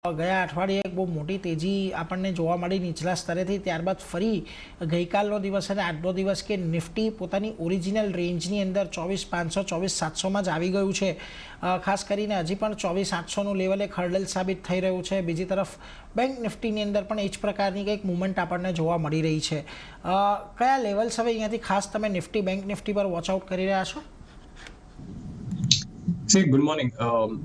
ગયા અઠવાડિયે એક બહુ મોટી તેજી આપણને જોવા મળી નીચલા સ્તરેથી, ત્યારબાદ ફરી ગઈકાલનો દિવસ અને આજનો દિવસ કે નિફ્ટી પોતાની ઓરિજિનલ રેન્જની અંદર 24,500 24,700માં જ આવી ગયું છે. ખાસ કરીને હજી પણ 24,800નું લેવલ એક હર્ડલ સાબિત થઈ રહ્યું છે. બીજી તરફ બેંક નિફ્ટીની અંદર પણ એ જ પ્રકારની કંઈક મુવમેન્ટ આપણને જોવા મળી રહી છે. કયા લેવલ્સ હવે અહીંયાથી ખાસ તમે નિફ્ટી બેંક નિફ્ટી પર વોચઆઉટ કરી રહ્યા છો? Good morning.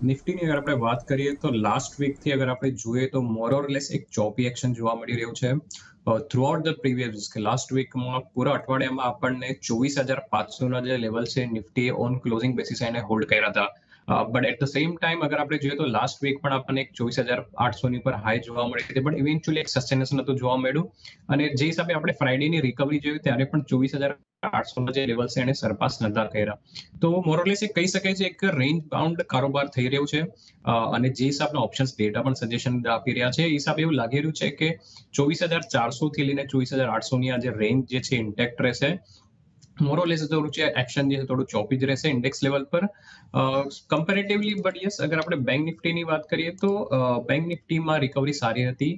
નિફ્ટીની અગર આપણે વાત કરીએ તો લાસ્ટ વીકથી અગર આપણે જોઈએ તો મોર ઓર લેસ એક ચોપી એક્શન જોવા મળી રહ્યું છે. થ્રુઆઉટ ધ પ્રીવિયસ કે લાસ્ટ વીકમાં પૂરા અઠવાડિયામાં આપણને 24,500ના જે લેવલ છે નિફ્ટી ઓન ક્લોઝિંગ બેસિસ એને હોલ્ડ કર્યા હતા. But at the same time અગર આપણે જોઈએ તો લાસ્ટ વીક પણ આપણને એક 24,800ની પર હાઈ જોવા મળી હતી, બટ ઇવેન્ચ્યુઅલી એક સસ્ટેનેશન હતું જોવા મળ્યું. અને જે હિસાબે આપણે ફ્રાઈડેની રિકવરી જોયું ત્યારે પણ 24,800ના જે લેવલ છે એને સરપાસ નતા કર્યા. તો મોરલેસ એ કહી શકાય છે એક રેન્જ બાઉન્ડ કારોબાર થઈ રહ્યું છે. અને જે હિસાબના ઓપ્શન્સ ડેટા પણ સજેશન આપી રહ્યા છે એ હિસાબે એવું લાગી રહ્યું છે કે 24,400 થી લઈને 24,800ની આ જે રેન્જ જે છે ઇન્ટેક્ટ રહેશે. મોરલેસ થોડું છે એક્શન જે છે થોડું ચોપી જ રહેશે ઇન્ડેક્સ લેવલ પર કમ્પેરેટિવલી. બટ યસ, અગર આપણે બેંક નિફ્ટીની વાત કરીએ તો બેંક નિફ્ટીમાં રિકવરી સારી હતી.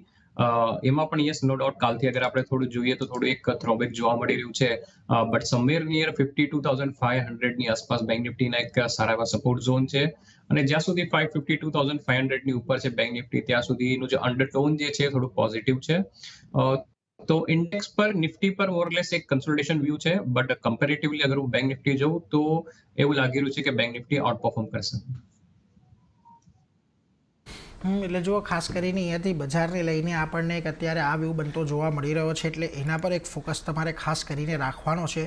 એમાં પણ યસ, નો ડાઉટ કાલથી અગર આપણે થોડું જોઈએ તો થોડું એક થ્રોબેક જોવા મળી રહ્યું છે. બટ સમવેર નિયર 52,500ની આસપાસ બેંક નિફ્ટીના એક સારા એવા સપોર્ટ ઝોન છે. અને જ્યાં સુધી 52,500ની ઉપર છે બેંક નિફ્ટી, ત્યાં સુધીનું જે અંડરટોન જે છે થોડું પોઝિટિવ છે. તો ઇન્ડેક્સ પર નિફ્ટી પર મોરલેસ એક કન્સોલિડેશન વ્યૂ છે. બટ કમ્પેરેટિવલી અગર હું બેંક નિફ્ટી જોઉં તો એવું લાગી રહ્યું છે કે બેંક નિફ્ટી આઉટ પરફોર્મ કરશે. એટલે જુઓ, ખાસ કરીને અહીંયાથી બજારને લઈને આપણને એક અત્યારે આ વ્યૂ બનતો જોવા મળી રહ્યો છે, એટલે એના પર એક ફોકસ તમારે ખાસ કરીને રાખવાનો છે.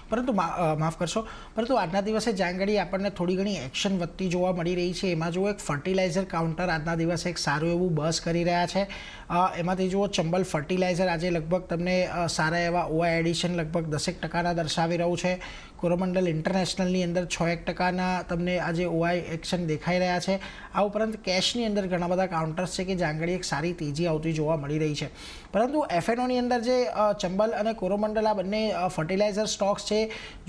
પરંતુ માફ કરશો, પરંતુ આજના દિવસે જાંગડી આપણને થોડી ઘણી એક્શન વધતી જોવા મળી રહી છે. એમાં જુઓ, એક ફર્ટિલાઇઝર કાઉન્ટર આજના દિવસે એક સારું એવું બસ કરી રહ્યા છે. એમાંથી જુઓ, ચંબલ ફર્ટિલાઇઝર આજે લગભગ તમને સારા એવા ઓઆઈ એડિશન લગભગ 10% દર્શાવી રહ્યું છે. કોરોમંડલ ઇન્ટરનેશનલની અંદર 6% તમને આજે ઓઆઈ એક્શન દેખાઈ રહ્યા છે. આ ઉપરાંત કેશની અંદર ઘણા બધા કાઉન્ટર્સ છે કે જાંગડી એક સારી તેજી આવતી જોવા મળી રહી છે. પરંતુ એફએનઓની અંદર જે ચંબલ અને કોરોમંડલ આ બંને ફર્ટિલાઇઝર સ્ટોક્સ છે,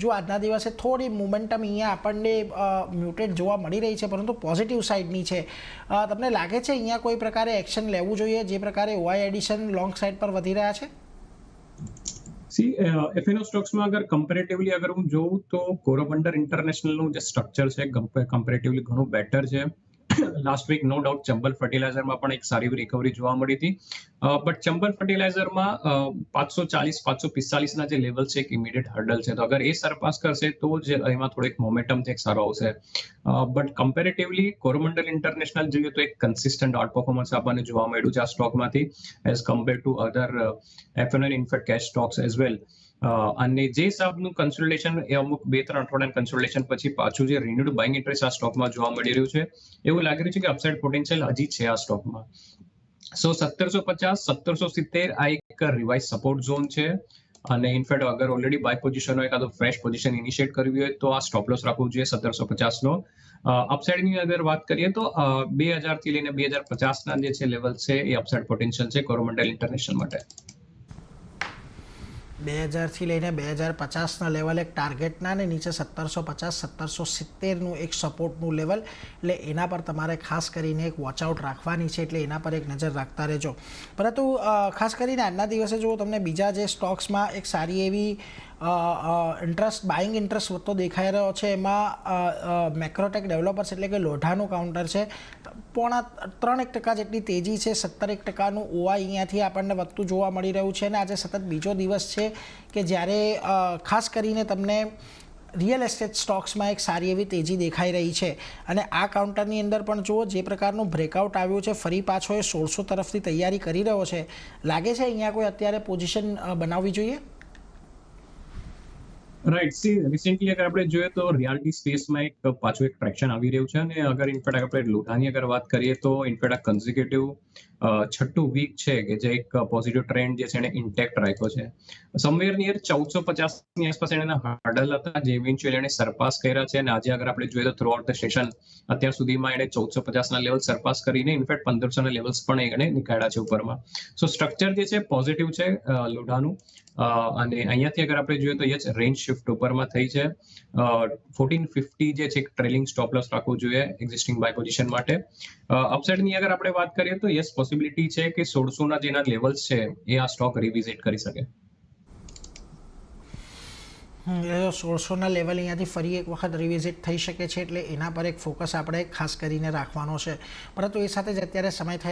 જો આજના દિવસે થોડી મોમેન્ટમ અહીંયા આપણને મ્યુટેડ જોવા મળી રહી છે, પરંતુ પોઝિટિવ સાઇડની છે. તમને લાગે છે અહીંયા કોઈ પ્રકારે એક્શન લેવું જોઈએ જે પ્રકારે ઓઆઈ એડિશન લોંગ સાઇડ પર વધી રહ્યા છે? એફએનઓ સ્ટોક્સમાં અગર કમ્પેરેટિવલી અગર હું જોઉં તો કોરોમંડલ ઇન્ટરનેશનલનું જે સ્ટ્રક્ચર છે કમ્પેરેટિવલી ઘણું બેટર છે. Last week no doubt Chambal ફર્ટિલાઇઝરમાં પણ એક સારી રિકવરી જોવા મળી હતી. બટ ચંબલ ફર્ટિલાઇઝરમાં 540-545ના જે લેવલ છે એક ઇમિડિયેટ હર્ડલ છે. તો અગર એ સરપાસ કરશે તો જ એમાં થોડીક મોમેન્ટમ એક સારો આવશે. બટ કમ્પેરેટિવલી કોરોમંડલ ઇન્ટરનેશનલ જોઈએ તો એક કન્સિસ્ટન્ટ આઉટ પરફોર્મન્સ આપણને જોવા મળ્યું છે આ સ્ટોકમાંથી as compare to other FNO in fact cash stocks as well. અને જે હિસાબનું કન્સોલિડેશન એ અમુક 2-3 અઠવાડિયાના કન્સોલિડેશન પછી પાછું જે રિન્યુડ બાઇંગ ઇન્ટરેસ્ટ આ સ્ટોકમાં જોવા મળી રહ્યું છે, એવું લાગી રહ્યું છે કે અપસાઇડ પોટેન્શિયલ હજી છે આ સ્ટોકમાં. 1750-1770 આ એક રિવાઇઝ સપોર્ટ ઝોન છે. અને ઇનફેક્ટ અગર ઓલરેડી બાય પોઝિશન હોય કાં તો ફ્રેશ પોઝિશન ઇનિશિએટ કરવી હોય તો આ સ્ટોપ લોસ રાખવું જોઈએ 1750નો. અપસાઇડની અગર વાત કરીએ તો 2000 થી લઈને 2050ના જે છે લેવલ છે એ અપસાઇડ પોટેન્શિયલ છે કોરોમંડલ ઇન્ટરનેશનલ માટે. 2000થી લઈને 2050ના લેવલ એક ટાર્ગેટના, અને નીચે 1750-1770નું એક સપોર્ટનું લેવલ, એટલે એના પર તમારે ખાસ કરીને એક વોચઆઉટ રાખવાની છે. એટલે એના પર એક નજર રાખતા રહેજો. પરંતુ ખાસ કરીને આજના દિવસે જો તમને બીજા જે સ્ટોક્સમાં એક સારી એવી બાઇંગ ઇન્ટરેસ્ટ વધતો દેખાઈ રહ્યો છે, એમાં મેક્રોટેક ડેવલપર્સ એટલે કે લોઢાનું કાઉન્ટર છે. 3% જેટલી તેજી છે. 17% ઓઆઈ અહીંયાથી આપણને વધતું જોવા મળી રહ્યું છે. અને આજે સતત બીજો દિવસ છે કે જ્યારે ખાસ કરીને તમને રિયલ એસ્ટેટ સ્ટોક્સમાં એક સારી એવી તેજી દેખાઈ રહી છે. અને આ કાઉન્ટરની અંદર પણ જુઓ, જે પ્રકારનું બ્રેકઆઉટ આવ્યું છે, ફરી પાછો એ 1600 તરફથી તૈયારી કરી રહ્યો છે. લાગે છે અહીંયા કોઈ અત્યારે પોઝિશન બનાવવી જોઈએ? રાઈટ. રિસેન્ટલી અગર આપણે જોઈએ તો રિયાલિટી સ્પેસમાં એક પાછું એક ટ્રેક્શન આવી રહ્યું છે. અને અગર ઇનફેક્ટ આપણે લોઢાની અગર વાત કરીએ તો ઇનફેક્ટ આ કન્ઝિક્યુટિવ છઠ્ઠું વીક છે કે જે એક પોઝિટિવ ટ્રેન્ડ જે છે એને ઇન્ટેક્ટ રાખ્યો છે. સમવેર નિયર 1450 ની આસપાસ એના હાર્ડલ હતા જે ઇવેન્ચ્યુઅલી એને સરપાસ કર્યા છે, અને આજે અગર આપણે જોઈએ તો થ્રુ આઉટ ધ સેશન અત્યાર સુધીમાં એને 1450 ના લેવલ સરપાસ કરીને ઇનફેક્ટ 1500 ના લેવલ્સ પણ એને નીકાળ્યા છે ઉપરમાં. સો સ્ટ્રક્ચર જે છે પોઝિટિવ છે લોઢાનું, અને અહીંયાથી અગર આપણે જોઈએ તો યસ રેન્જ શિફ્ટ ઉપરમાં થઈ છે. 1450 જે છે એક ટ્રેલિંગ સ્ટોપ લોસ રાખવું જોઈએ એક્ઝિસ્ટિંગ બાય પોઝિશન માટે. અપસાઇડની અગર આપણે વાત કરીએ તો યસ પોસિબિલિટી છે કે 1600 ના જેના લેવલ્સ છે એ આ સ્ટોક રિવિઝિટ કરી શકે. 1600ના લેવલ અહીંયાથી ફરી એક વખત રિવિઝિટ થઈ શકે છે, એટલે એના પર એક ફોકસ આપણે ખાસ કરીને રાખવાનો છે. પરંતુ એ સાથે જ અત્યારે સમય થાય